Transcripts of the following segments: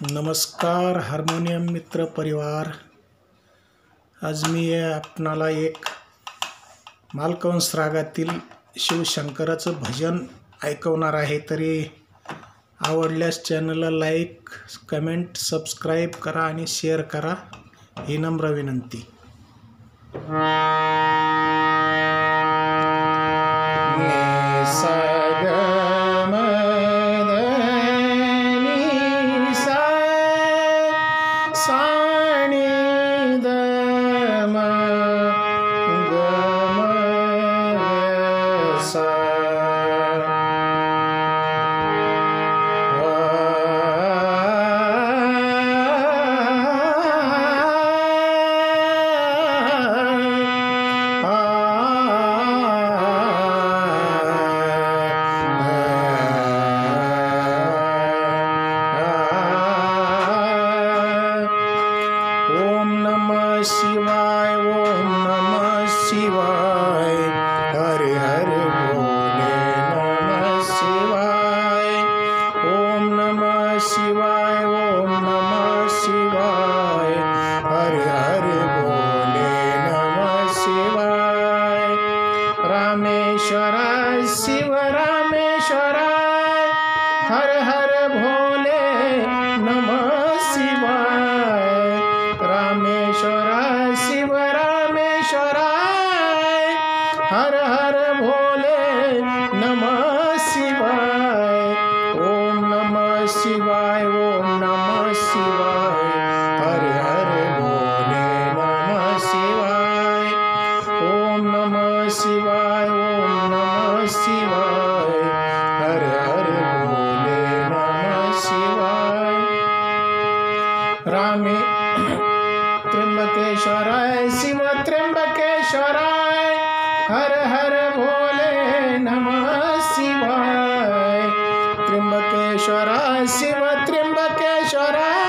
नमस्कार हार्मोनियम मित्र परिवार. आज मी आपणाला एक मालकंस रागातील शिवशंकराचं भजन ऐकवणार आहे. तरी आवडल्यास चॅनलला लाईक, कमेंट, सबस्क्राईब करा आणि शेअर करा ही नम्र विनंती. शिवाय ओम नमः शिवाय हरे हरे बोले नमः शिवाय ओम नमः शिवाय ओम नमः शिवाय हरे हरे बोले नमः शिवाय रामेश्वराय शिव रामेश्वराय हर हर भोले नमः शिवाय रामेश्वराय शिव रामेश्वराय हर हर भोले नमः शिवाय ओम नमः शिवाय ओम नमः शिवाय हर हर भोले नमः शिवाय ओम नमः शिवाय ओम नमः शिवाय हर हर भोले नमः शिवाय रामे त्र्यंबकेश्वराय शिव त्र्यंबकेश्वराय हर हर भोले नमः शिवाय त्र्यंबकेश्वराय शिव त्र्यंबकेश्वराय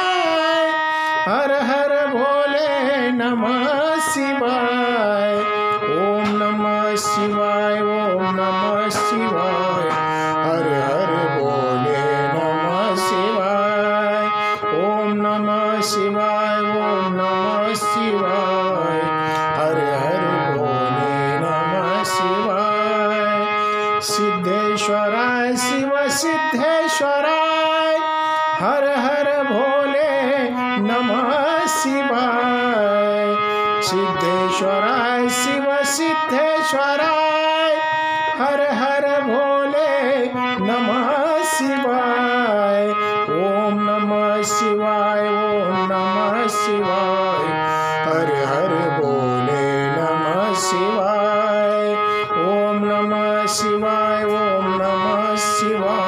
हर हर भोले नमः शिवाय ओम नमः शिवाय ओम नमः शिवाय हर हर भोले नमः शिवाय ओम नमः शिवाय ओम नमः शिवाय हर हर भोले नमः शिवाय सिद्धेश्वराय शिव सिद्धेश्वराय हर हर भोले नमः शिवाय सिद्धेश्वराय शिव सिद्धेश्वराय हर हर भोले नमः शिवाय ओम नमः शिवाय ओम नमः शिवाय हर हर भोले नमः शिवाय ओम नमः शिवाय ओम नमः शिवाय